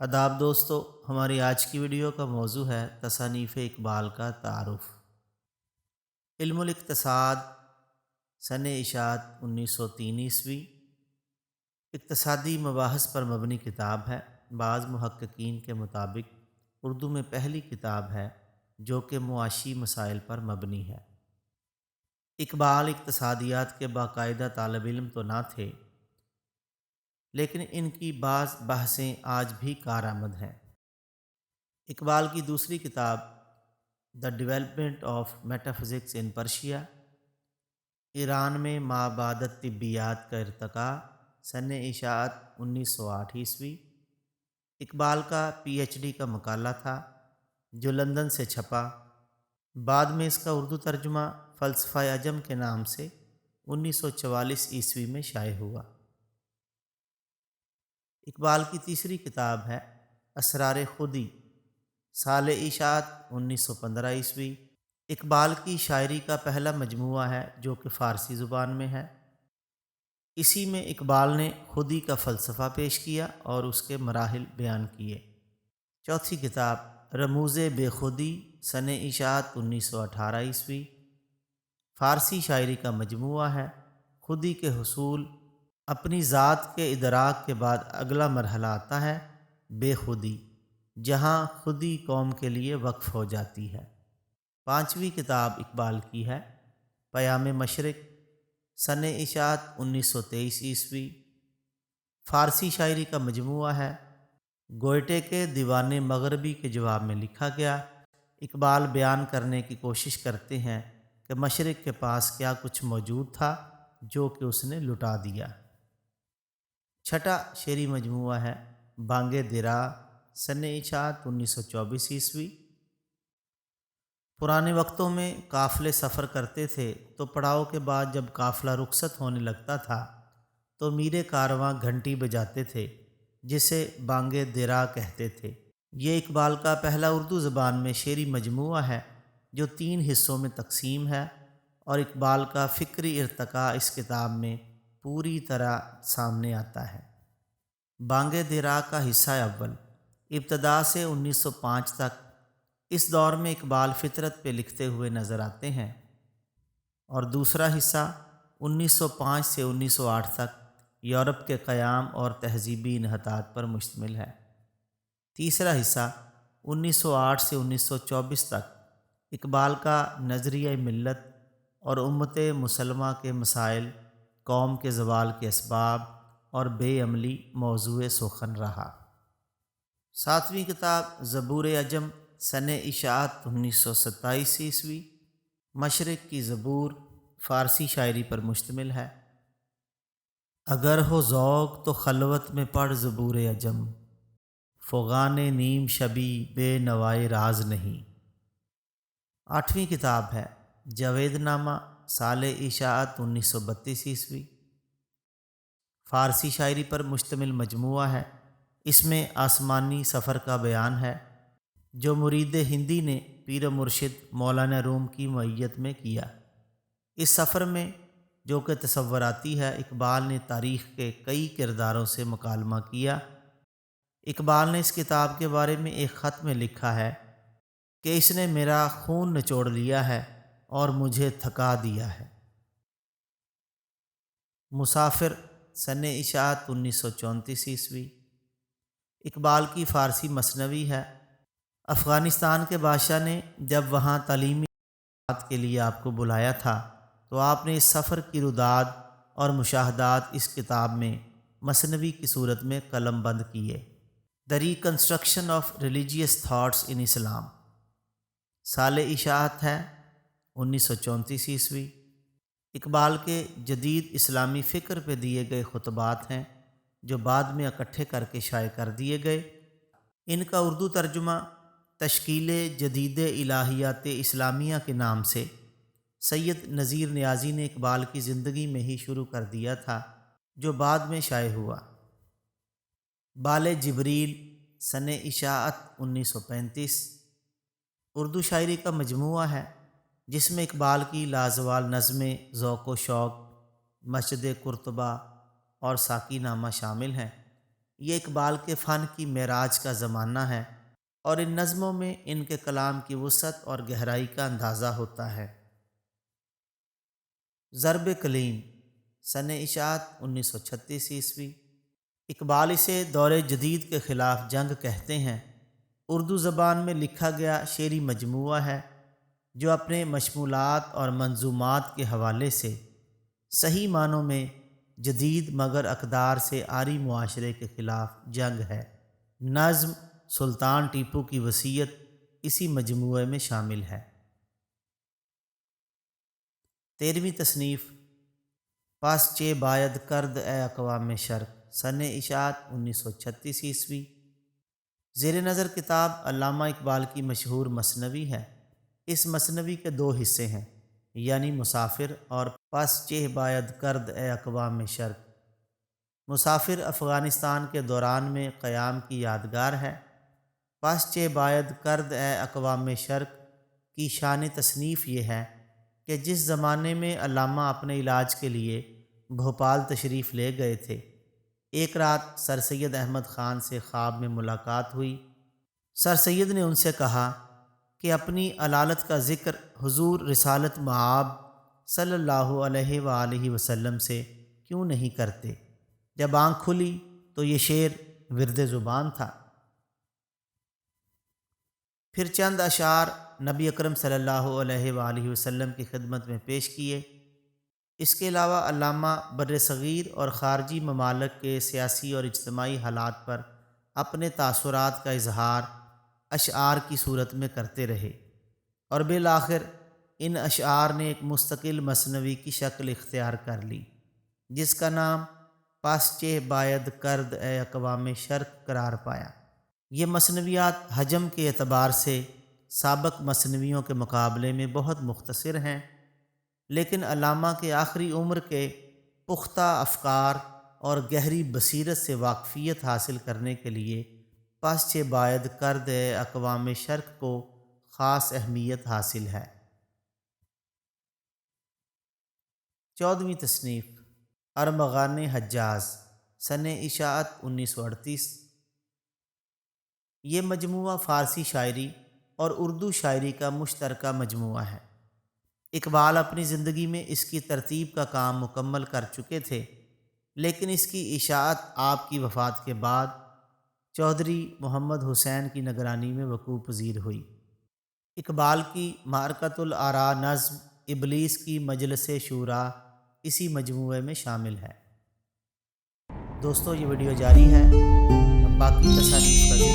آداب دوستو، ہماری آج کی ویڈیو کا موضوع ہے تصانیف اقبال کا تعارف۔ علم الاقتصاد سن اشاعت 1903 عیسوی اقتصادی مباحث پر مبنی کتاب ہے۔ بعض محققین کے مطابق اردو میں پہلی کتاب ہے جو کہ معاشی مسائل پر مبنی ہے۔ اقبال اقتصادیات کے باقاعدہ طالب علم تو نہ تھے، لیکن ان کی بعض بحثیں آج بھی کارآمد ہیں۔ اقبال کی دوسری کتاب the development of meta physics in Persia, Iran میں مابعد طبیات کا ارتقاء، سن اشاعت 1908 عیسوی، اقبال کا پی ایچ ڈی کا مقالہ تھا جو لندن سے چھپا۔ بعد میں اس کا اردو ترجمہ فلسفہ عجم کے نام سے 1944 عیسوی میں شائع ہوا۔ اقبال کی تیسری کتاب ہے اسرار خودی، سال اشاعت 1915 عیسوی، اقبال کی شاعری کا پہلا مجموعہ ہے جو کہ فارسی زبان میں ہے۔ اسی میں اقبال نے خودی کا فلسفہ پیش کیا اور اس کے مراحل بیان کیے۔ چوتھی کتاب رموز بے خودی، سن اشاعت 1918 عیسوی، فارسی شاعری کا مجموعہ ہے۔ خودی کے حصول، اپنی ذات کے ادراک کے بعد اگلا مرحلہ آتا ہے بے خودی، جہاں خودی قوم کے لیے وقف ہو جاتی ہے۔ پانچویں کتاب اقبال کی ہے پیام مشرق، سن اشاعت 1923 عیسوی، فارسی شاعری کا مجموعہ ہے۔ گوئٹے کے دیوان مغربی کے جواب میں لکھا گیا۔ اقبال بیان کرنے کی کوشش کرتے ہیں کہ مشرق کے پاس کیا کچھ موجود تھا جو کہ اس نے لٹا دیا۔ چھٹا شعری مجموعہ ہے بانگ درا، سن اشاعت 1924 عیسوی۔ پرانے وقتوں میں قافلے سفر کرتے تھے تو پڑاؤ کے بعد جب قافلہ رخصت ہونے لگتا تھا تو میر کارواں گھنٹی بجاتے تھے، جسے بانگ درا کہتے تھے۔ یہ اقبال کا پہلا اردو زبان میں شعری مجموعہ ہے جو 3 حصوں میں تقسیم ہے، اور اقبال کا فکری ارتقاء اس کتاب میں پوری طرح سامنے آتا ہے۔ بانگ درا کا حصہ اول ابتدا سے 1905 تک، اس دور میں اقبال فطرت پہ لکھتے ہوئے نظر آتے ہیں، اور دوسرا حصہ 1905 سے 1908 تک یورپ کے قیام اور تہذیبی انحطاط پر مشتمل ہے۔ تیسرا حصہ 1908 سے 1924 تک اقبال کا نظریہ ملت اور امت مسلمہ کے مسائل، قوم کے زوال کے اسباب اور بے عملی موضوع سخن رہا۔ ساتویں کتاب زبور عجم، سن اشاعت 1927 عیسوی، مشرق کی زبور، فارسی شاعری پر مشتمل ہے۔ اگر ہو ذوق تو خلوت میں پڑھ زبور عجم، فغان نیم شبی بے نوائے راز نہیں۔ آٹھویں کتاب ہے جاوید نامہ، سال اشاعت 1932 عیسوی، فارسی شاعری پر مشتمل مجموعہ ہے۔ اس میں آسمانی سفر کا بیان ہے جو مرید ہندی نے پیر مرشد مولانا روم کی معیت میں کیا۔ اس سفر میں جو کہ تصوراتی ہے، اقبال نے تاریخ کے کئی کرداروں سے مکالمہ کیا۔ اقبال نے اس کتاب کے بارے میں ایک خط میں لکھا ہے کہ اس نے میرا خون نچوڑ لیا ہے اور مجھے تھکا دیا ہے۔ مسافر، سن اشاعت 1934 عیسوی، اقبال کی فارسی مثنوی ہے۔ افغانستان کے بادشاہ نے جب وہاں تعلیمی بات کے لیے آپ کو بلایا تھا تو آپ نے اس سفر کی روداد اور مشاہدات اس کتاب میں مثنوی کی صورت میں قلم بند کیے۔ The reconstruction of religious thoughts in Islam, سال اشاعت ہے 1934 عیسوی، اقبال کے جدید اسلامی فکر پہ دیے گئے خطبات ہیں جو بعد میں اکٹھے کر کے شائع کر دیے گئے۔ ان کا اردو ترجمہ تشکیل جدید الہیات اسلامیہ کے نام سے سید نذیر نیازی نے اقبال کی زندگی میں ہی شروع کر دیا تھا، جو بعد میں شائع ہوا۔ بال جبریل، سن اشاعت 1935، اردو شاعری کا مجموعہ ہے جس میں اقبال کی لازوال نظمیں ذوق و شوق، مسجد قرطبہ اور ساقی نامہ شامل ہیں۔ یہ اقبال کے فن کی معراج کا زمانہ ہے اور ان نظموں میں ان کے کلام کی وسعت اور گہرائی کا اندازہ ہوتا ہے۔ ضرب کلیم سن اشاعت 1936 عیسوی۔ اقبال اسے دور جدید کے خلاف جنگ کہتے ہیں۔ اردو زبان میں لکھا گیا شعری مجموعہ ہے جو اپنے مشمولات اور منظومات کے حوالے سے صحیح معنوں میں جدید مگر اقدار سے عاری معاشرے کے خلاف جنگ ہے۔ نظم سلطان ٹیپو کی وصیت اسی مجموعے میں شامل ہے۔ 13ویں تصنیف پس چہ باید کرد اے اقوام شرق سن اشاعت 1936 عیسوی۔ زیر نظر کتاب علامہ اقبال کی مشہور مثنوی ہے۔ اس مثنوی کے 2 حصے ہیں، یعنی مسافر اور پس چہ باید کرد اے اقوام شرق۔ مسافر افغانستان کے دوران میں قیام کی یادگار ہے۔ پس چہ باید کرد اے اقوام شرق کی شان تصنیف یہ ہے کہ جس زمانے میں علامہ اپنے علاج کے لیے بھوپال تشریف لے گئے تھے، ایک رات سر سید احمد خان سے خواب میں ملاقات ہوئی۔ سر سید نے ان سے کہا کہ اپنی علالت کا ذکر حضور رسالت مآب صلی اللہ علیہ وآلہ وسلم سے کیوں نہیں کرتے؟ جب آنکھ کھلی تو یہ شعر ورد زبان تھا۔ پھر چند اشعار نبی اکرم صلی اللہ علیہ وآلہ وسلم کی خدمت میں پیش کیے۔ اس کے علاوہ علامہ بر صغیر اور خارجی ممالک کے سیاسی اور اجتماعی حالات پر اپنے تاثرات کا اظہار اشعار کی صورت میں کرتے رہے اور بالآخر ان اشعار نے ایک مستقل مثنوی کی شکل اختیار کر لی جس کا نام پس چہ باید کرد اے اقوام شرق قرار پایا۔ یہ مثنویات حجم کے اعتبار سے سابق مثنویوں کے مقابلے میں بہت مختصر ہیں، لیکن علامہ کے آخری عمر کے پختہ افکار اور گہری بصیرت سے واقفیت حاصل کرنے کے لیے پس چہ باید کرد اے اقوام شرق کو خاص اہمیت حاصل ہے۔ 14ویں تصنیف ارمغان حجاز سن اشاعت 1938۔ یہ مجموعہ فارسی شاعری اور اردو شاعری کا مشترکہ مجموعہ ہے۔ اقبال اپنی زندگی میں اس کی ترتیب کا کام مکمل کر چکے تھے، لیکن اس کی اشاعت آپ کی وفات کے بعد چودھری محمد حسین کی نگرانی میں وقوع پذیر ہوئی۔ اقبال کی معرکۃ الآراء نظم ابلیس کی مجلس شورا اسی مجموعے میں شامل ہے۔ دوستو، یہ ویڈیو جاری ہے، باقی تصانیف کا ذکر